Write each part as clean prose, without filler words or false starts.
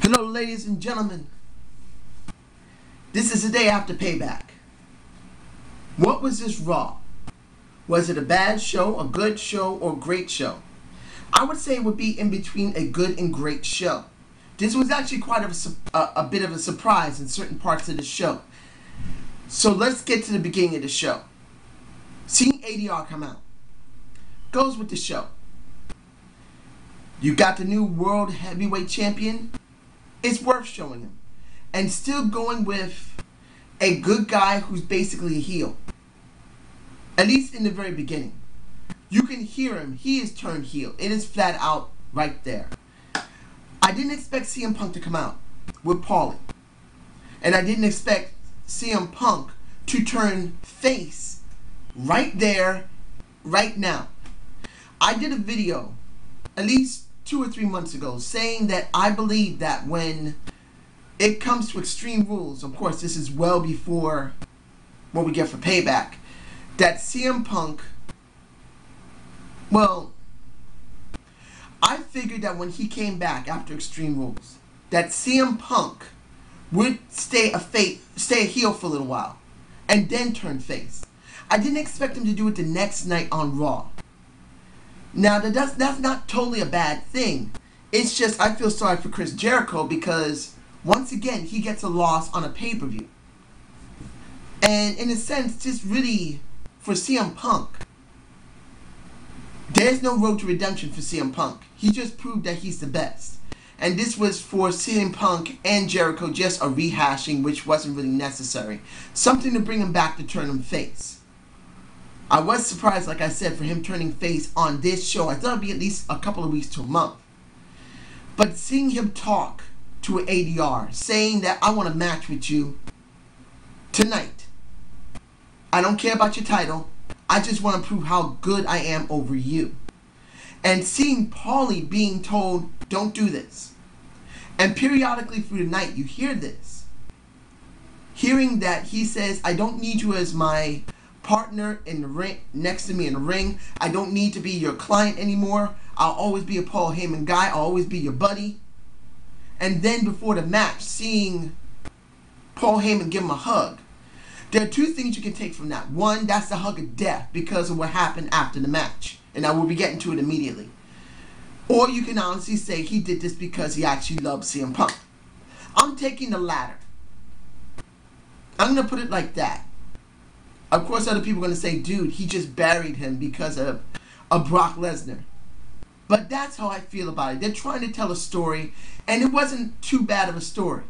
Hello, ladies and gentlemen. This is the day after Payback. What was this Raw? Was it a bad show, a good show, or a great show? I would say it would be in between a good and great show. This was actually quite a bit of a surprise in certain parts of the show. So let's get to the beginning of the show. Seeing ADR come out goes with the show. You got the new World Heavyweight Champion. It's worth showing him. And still going with a good guy who's basically a heel. At least in the very beginning. You can hear him. He is turned heel. It is flat out right there. I didn't expect CM Punk to come out with Paulie. And I didn't expect CM Punk to turn face right there, right now. I did a video at least 2 or 3 months ago saying that I believe that when it comes to Extreme Rules, of course this is well before what we get for Payback, that CM Punk, well, I figured that when he came back after Extreme Rules, that CM Punk would stay a heel for a little while and then turn face. I didn't expect him to do it the next night on Raw. Now, that's not totally a bad thing. It's just I feel sorry for Chris Jericho because, once again, he gets a loss on a pay-per-view. And in a sense, just really, for CM Punk, there's no road to redemption for CM Punk. He just proved that he's the best. And this was for CM Punk and Jericho just a rehashing which wasn't really necessary. Something to bring him back to turn him face. I was surprised, like I said, for him turning face on this show. I thought it would be at least a couple of weeks to a month. But seeing him talk to an ADR, saying that I want to match with you tonight. I don't care about your title. I just want to prove how good I am over you. And seeing Paulie being told, don't do this. And periodically through the night, you hear this. Hearing that he says, I don't need you as my partner in the ring, next to me in the ring. I don't need to be your client anymore. I'll always be a Paul Heyman guy. I'll always be your buddy. And then before the match, seeing Paul Heyman give him a hug. There are two things you can take from that. One, that's the hug of death because of what happened after the match. And I will be getting to it immediately. Or you can honestly say he did this because he actually loves CM Punk. I'm taking the latter. I'm going to put it like that. Of course, other people are going to say, dude, he just buried him because of Brock Lesnar. But that's how I feel about it. They're trying to tell a story, and it wasn't too bad of a story.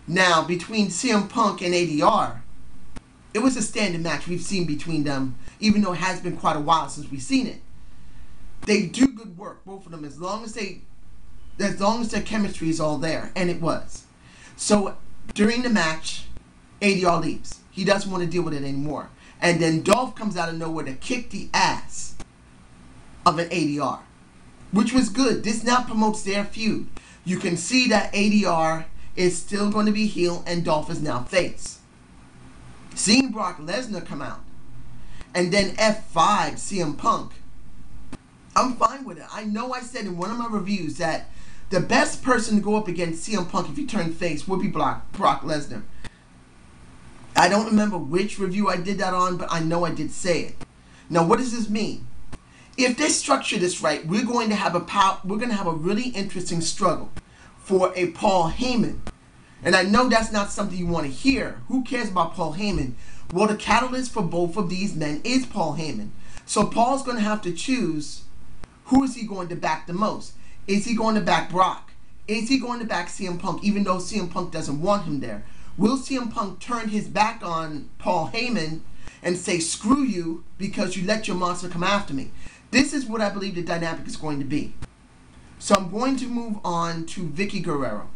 Now, between CM Punk and ADR, it was a standard match we've seen between them, even though it has been quite a while since we've seen it. They do good work, both of them, as long as their chemistry is all there, and it was. So, during the match, ADR leaves. He doesn't want to deal with it anymore. And then Dolph comes out of nowhere to kick the ass of an ADR. Which was good. This now promotes their feud. You can see that ADR is still going to be heel and Dolph is now face. Seeing Brock Lesnar come out. And then F5 CM Punk. I'm fine with it. I know I said in one of my reviews that the best person to go up against CM Punk if he turned face would be Brock Lesnar. I don't remember which review I did that on, but I know I did say it. Now, what does this mean? If they structure this right, we're going to have a really interesting struggle for a Paul Heyman. And I know that's not something you want to hear. Who cares about Paul Heyman? Well, the catalyst for both of these men is Paul Heyman. So Paul's going to have to choose who is he going to back the most. Is he going to back Brock? Is he going to back CM Punk, even though CM Punk doesn't want him there? Will CM Punk turn his back on Paul Heyman and say, screw you because you let your monster come after me? This is what I believe the dynamic is going to be. So I'm going to move on to Vicky Guerrero.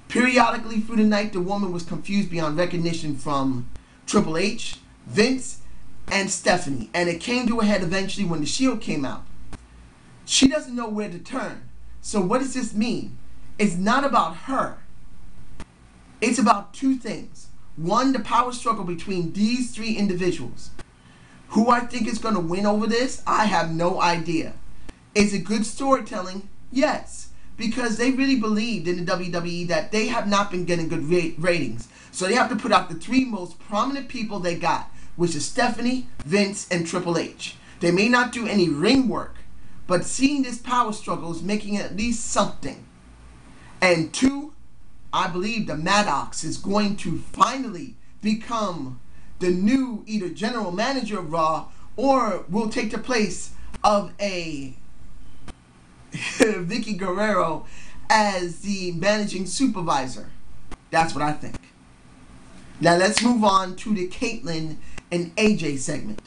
Periodically through the night, the woman was confused beyond recognition from Triple H, Vince, and Stephanie. And it came to a head eventually when the Shield came out. She doesn't know where to turn. So what does this mean? It's not about her. It's about two things. One, the power struggle between these three individuals. Who I think is going to win over this, I have no idea. Is it good storytelling? Yes. because they really believed in the WWE that they have not been getting good ratings. So they have to put out the 3 most prominent people they got, which is Stephanie, Vince, and Triple H. They may not do any ring work, but seeing this power struggle is making at least something. And 2, I believe the Maddox is going to finally become the new either general manager of Raw or will take the place of a Vicky Guerrero as the managing supervisor. That's what I think. Now let's move on to the Caitlyn and AJ segment.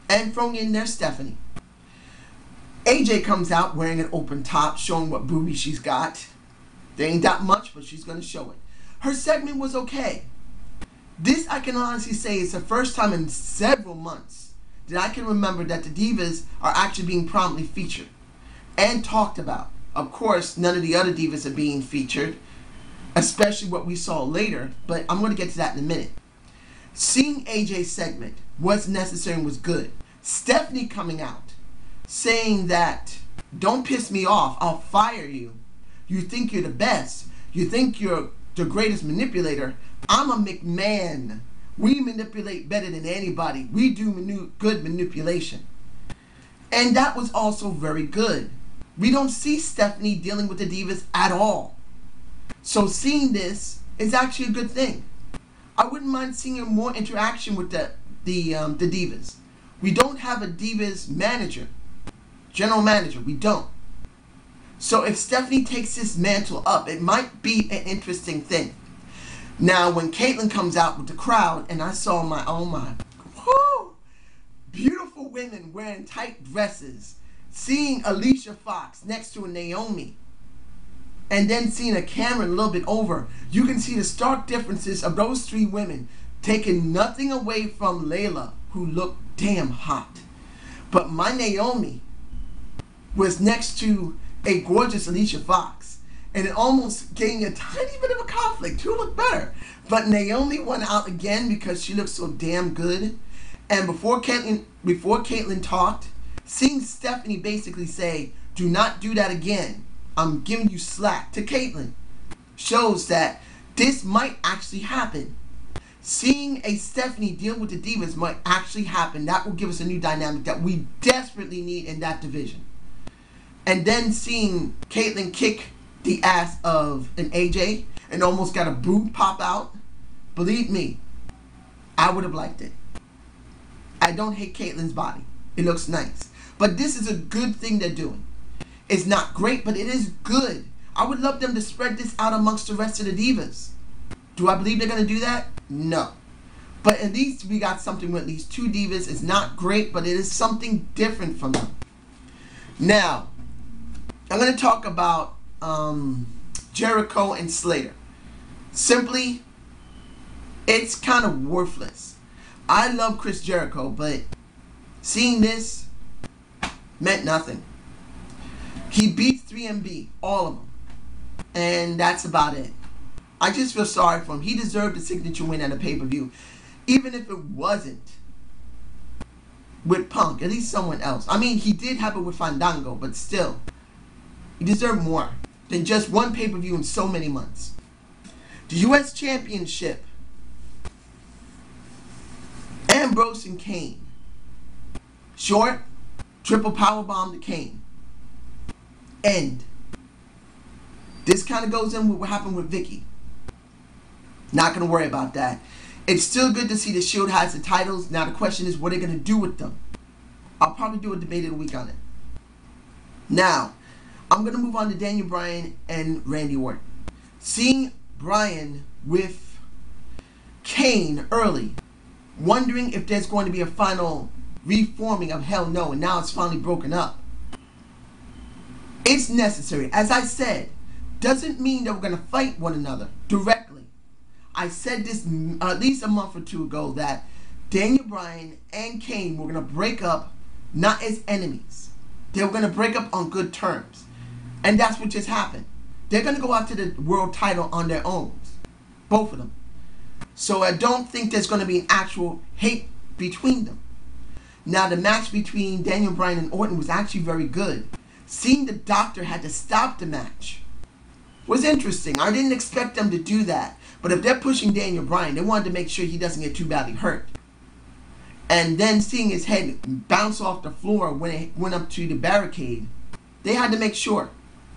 And throwing in there Stephanie. AJ comes out wearing an open top, showing what boobies she's got. There ain't that much, but she's going to show it. Her segment was okay. This, I can honestly say, is the first time in several months that I can remember that the Divas are actually being prominently featured and talked about. Of course, none of the other Divas are being featured, especially what we saw later, but I'm going to get to that in a minute. Seeing AJ's segment was necessary and was good. Stephanie coming out saying that, don't piss me off, I'll fire you. You think you're the best. You think you're the greatest manipulator. I'm a McMahon. We manipulate better than anybody. We do good manipulation. And that was also very good. We don't see Stephanie dealing with the Divas at all. So seeing this is actually a good thing. I wouldn't mind seeing more interaction with the Divas. We don't have a Divas manager, general manager. We don't. So if Stephanie takes this mantle up, it might be an interesting thing. Now, when Caitlyn comes out with the crowd, and I saw oh my, whoo, beautiful women wearing tight dresses, seeing Alicia Fox next to a Naomi, and then seeing a Cameron a little bit over, you can see the stark differences of those 3 women, taking nothing away from Layla, who looked damn hot. But my Naomi was next to a gorgeous Alicia Fox, and it almost gave me a tiny bit of a conflict. Who looked better? But Naomi won out again because she looked so damn good. And before Caitlyn talked, seeing Stephanie basically say, do not do that again, I'm giving you slack, to Caitlyn, shows that this might actually happen. Seeing a Stephanie deal with the Divas might actually happen. That will give us a new dynamic that we desperately need in that division. And then seeing Caitlyn kick the ass of an AJ and almost got a boob pop out, believe me, I would have liked it. I don't hate Caitlyn's body. It looks nice. But this is a good thing they're doing. It's not great, but it is good. I would love them to spread this out amongst the rest of the Divas. Do I believe they're going to do that? No. But at least we got something with at least 2 Divas. It's not great, but it is something different from them. Now, I'm going to talk about Jericho and Slater. Simply, it's kind of worthless. I love Chris Jericho, but seeing this meant nothing. He beats 3MB, all of them. And that's about it. I just feel sorry for him. He deserved a signature win at a pay-per-view. Even if it wasn't with Punk, at least someone else. I mean, he did have it with Fandango, but still, he deserved more than just one pay-per-view in so many months. The U.S. Championship, Ambrose and Kane. Short, triple powerbomb to Kane. End. This kind of goes in with what happened with Vicky. Not going to worry about that. It's still good to see the Shield has the titles. Now the question is, what are they going to do with them? I'll probably do a debate of the week on it. Now, I'm going to move on to Daniel Bryan and Randy Orton. Seeing Bryan with Kane early, wondering if there's going to be a final reforming of Hell No, and now it's finally broken up. It's necessary. As I said, doesn't mean that we're going to fight one another directly. I said this at least a month or 2 ago that Daniel Bryan and Kane were going to break up not as enemies. They were going to break up on good terms. And that's what just happened. They're going to go after the world title on their own. Both of them. So I don't think there's going to be an actual hate between them. Now the match between Daniel Bryan and Orton was actually very good. Seeing the doctor had to stop the match was interesting. I didn't expect them to do that. But if they're pushing Daniel Bryan, they wanted to make sure he doesn't get too badly hurt. And then seeing his head bounce off the floor when it went up to the barricade, they had to make sure.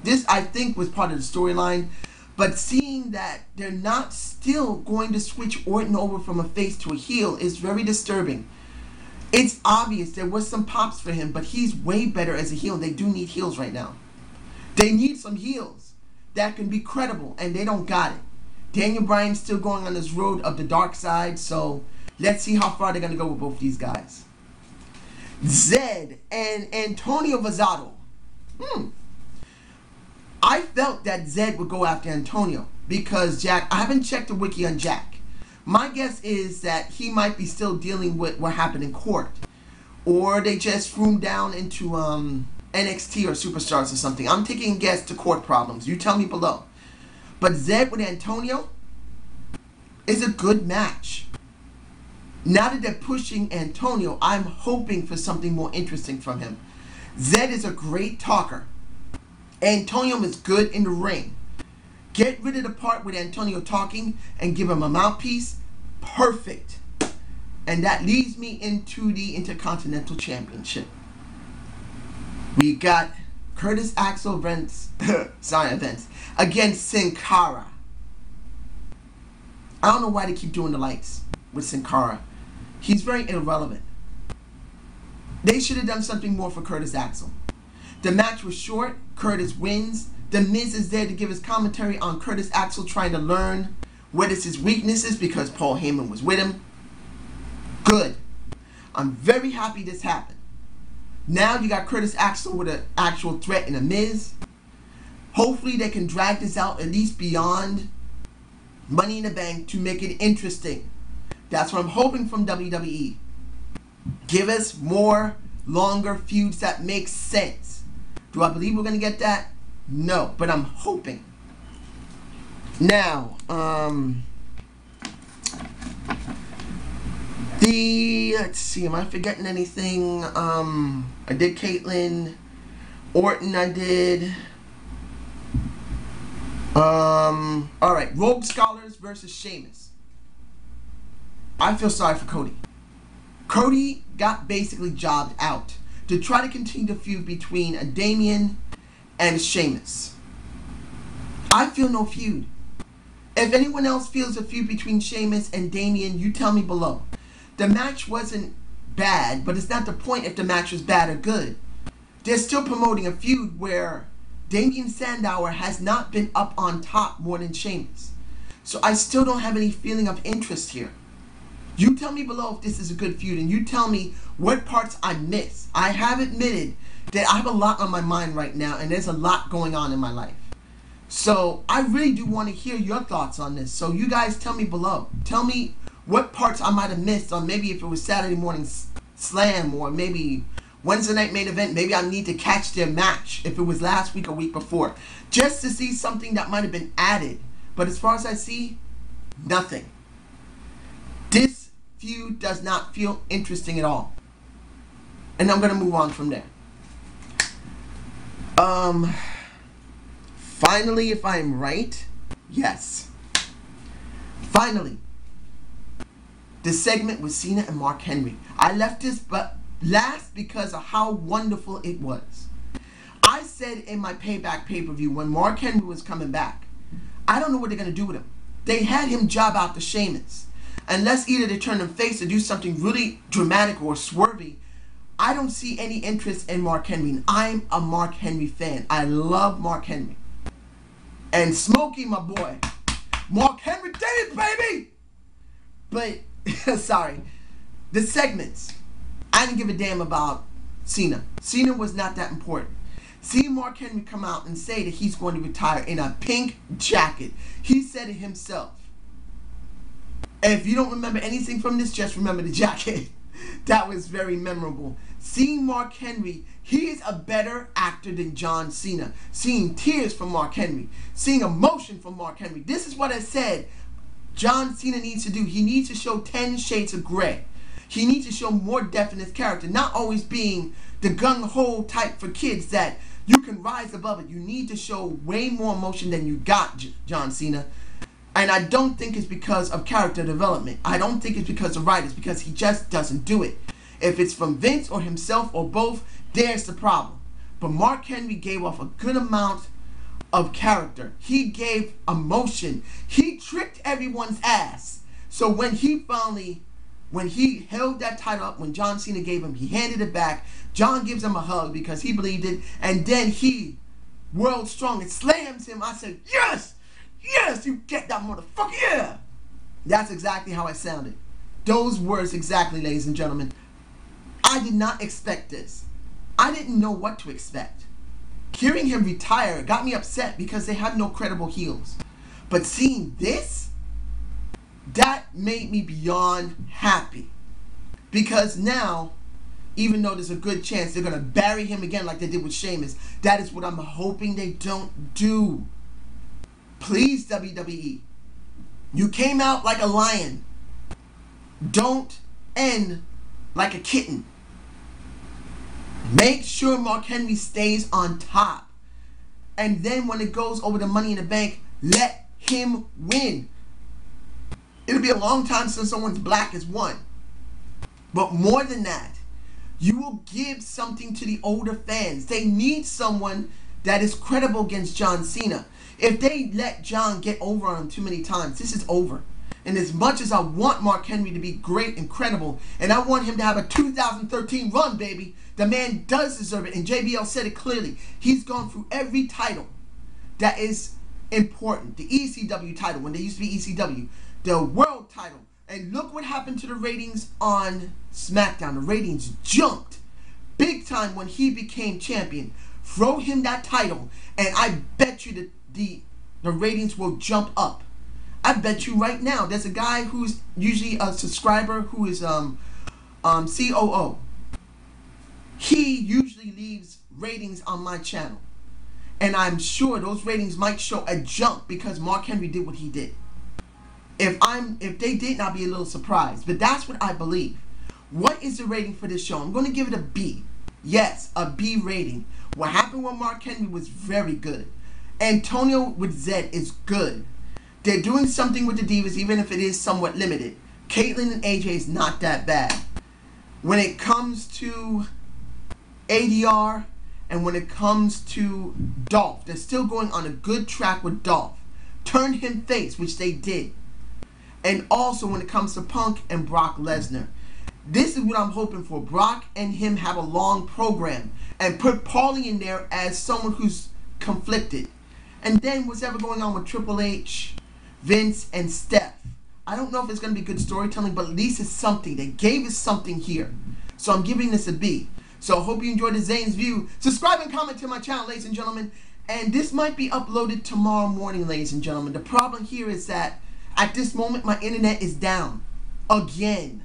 This, I think, was part of the storyline. But seeing that they're not still going to switch Orton over from a face to a heel is very disturbing. It's obvious there was some pops for him, but he's way better as a heel. They do need heels right now. They need some heels that can be credible, and they don't got it. Daniel Bryan's still going on this road of the dark side, so let's see how far they're going to go with both these guys. Zed and Antonio Vazado. I felt that Zed would go after Antonio because Jack, I haven't checked the wiki on Jack. My guess is that he might be still dealing with what happened in court. Or they just threw him down into NXT or Superstars or something. I'm taking a guess to court problems. You tell me below. But Zed with Antonio is a good match. Now that they're pushing Antonio, I'm hoping for something more interesting from him. Zed is a great talker. Antonio is good in the ring. Get rid of the part with Antonio talking and give him a mouthpiece. Perfect. And that leads me into the Intercontinental Championship. We got Curtis Axel against Sin Cara. I don't know why they keep doing the lights with Sin Cara. He's very irrelevant. They should have done something more for Curtis Axel. The match was short. Curtis wins. The Miz is there to give his commentary on Curtis Axel trying to learn what is his weaknesses because Paul Heyman was with him. Good. I'm very happy this happened. Now you got Curtis Axel with an actual threat in a Miz. Hopefully they can drag this out at least beyond Money in the Bank to make it interesting. That's what I'm hoping from WWE. Give us more longer feuds that make sense. Do I believe we're going to get that? No, but I'm hoping. Now, let's see, am I forgetting anything? I did Caitlyn, Orton I did. Alright, Rogue Scholars versus Sheamus. I feel sorry for Cody. Cody got basically jobbed out to try to continue the feud between Damian and Sheamus. I feel no feud. If anyone else feels a feud between Sheamus and Damian, you tell me below. The match wasn't bad, but it's not the point if the match was bad or good. They're still promoting a feud where Damian Sandow has not been up on top more than Sheamus. So I still don't have any feeling of interest here. You tell me below if this is a good feud, and you tell me what parts I miss. I have admitted that I have a lot on my mind right now, and there's a lot going on in my life. So I really do want to hear your thoughts on this. So you guys tell me below. Tell me what parts I might have missed, or maybe if it was Saturday morning slam, or maybe Wednesday night main event, maybe I need to catch their match if it was last week or week before, just to see something that might have been added. But as far as I see, nothing. This feud does not feel interesting at all. And I'm going to move on from there. Finally, if I'm right, yes. Finally, the segment with Cena and Mark Henry. I left this last because of how wonderful it was. I said in my Payback pay-per-view when Mark Henry was coming back, I don't know what they're going to do with him. They had him job out to Sheamus. Unless either they turn him face or do something really dramatic or swervy, I don't see any interest in Mark Henry. And I'm a Mark Henry fan. I love Mark Henry. And Smokey, my boy. Mark Henry did it, baby! But, sorry. The segments. I didn't give a damn about Cena. Cena was not that important. Seeing Mark Henry come out and say that he's going to retire in a pink jacket. He said it himself. If you don't remember anything from this, just remember the jacket. That was very memorable. Seeing Mark Henry, he is a better actor than John Cena. Seeing tears from Mark Henry. Seeing emotion from Mark Henry. This is what I said John Cena needs to do. He needs to show 10 shades of gray. He needs to show more depth in his character. Not always being the gung-ho type for kids that You can rise above it. You need to show way more emotion than you got, John Cena. And I don't think it's because of character development. I don't think it's because of writers, because he just doesn't do it. If it's from Vince or himself or both, there's the problem. But Mark Henry gave off a good amount of character. He gave emotion. He tricked everyone's ass. So when he held that title up, when John Cena gave him, he handed it back. John gives him a hug because he believed it. And then he, world strong, and slams him. I said, yes! Yes, you get that motherfucker, yeah! That's exactly how I sounded. Those words exactly, ladies and gentlemen. I did not expect this. I didn't know what to expect. Hearing him retire got me upset because they have no credible heels. But seeing this, that made me beyond happy. Because now, even though there's a good chance they're going to bury him again like they did with Sheamus, that is what I'm hoping they don't do. Please, WWE, you came out like a lion. Don't end like a kitten. Make sure Mark Henry stays on top. And then when it goes over the Money in the Bank, let him win. It'll be a long time since someone's black has won. But more than that, you will give something to the older fans. They need someone that is credible against John Cena. If they let John get over on him too many times, this is over. And as much as I want Mark Henry to be great and credible, and I want him to have a 2013 run, baby, the man does deserve it. And JBL said it clearly. He's gone through every title that is important. The ECW title, when they used to be ECW. The world title. And look what happened to the ratings on SmackDown. The ratings jumped big time when he became champion. Throw him that title, and I bet you that the ratings will jump up. I bet you right now, there's a guy who's usually a subscriber who is COO. He usually leaves ratings on my channel. And I'm sure those ratings might show a jump because Mark Henry did what he did. If they didn't, I'll be a little surprised. But that's what I believe. What is the rating for this show? I'm going to give it a B. Yes, a B rating. What happened with Mark Henry was very good. Antonio with Zed is good. They're doing something with the Divas, even if it is somewhat limited. Caitlyn and AJ is not that bad. When it comes to ADR and when it comes to Dolph, they're still going on a good track with Dolph. Turn him face, which they did. And also when it comes to Punk and Brock Lesnar. This is what I'm hoping for. Brock and him have a long program. And put Paulie in there as someone who's conflicted. And then what's ever going on with Triple H, Vince, and Steph. I don't know if it's going to be good storytelling, but at least it's something. They gave us something here. So I'm giving this a B. So I hope you enjoyed the Zane's View. Subscribe and comment to my channel, ladies and gentlemen. And this might be uploaded tomorrow morning, ladies and gentlemen. The problem here is that at this moment, my internet is down. Again.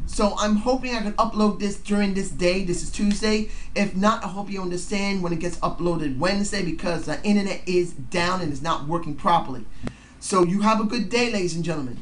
So I'm hoping I can upload this during this day. This is Tuesday. If not, I hope you understand when it gets uploaded Wednesday because the internet is down and is not working properly. So you have a good day, ladies and gentlemen.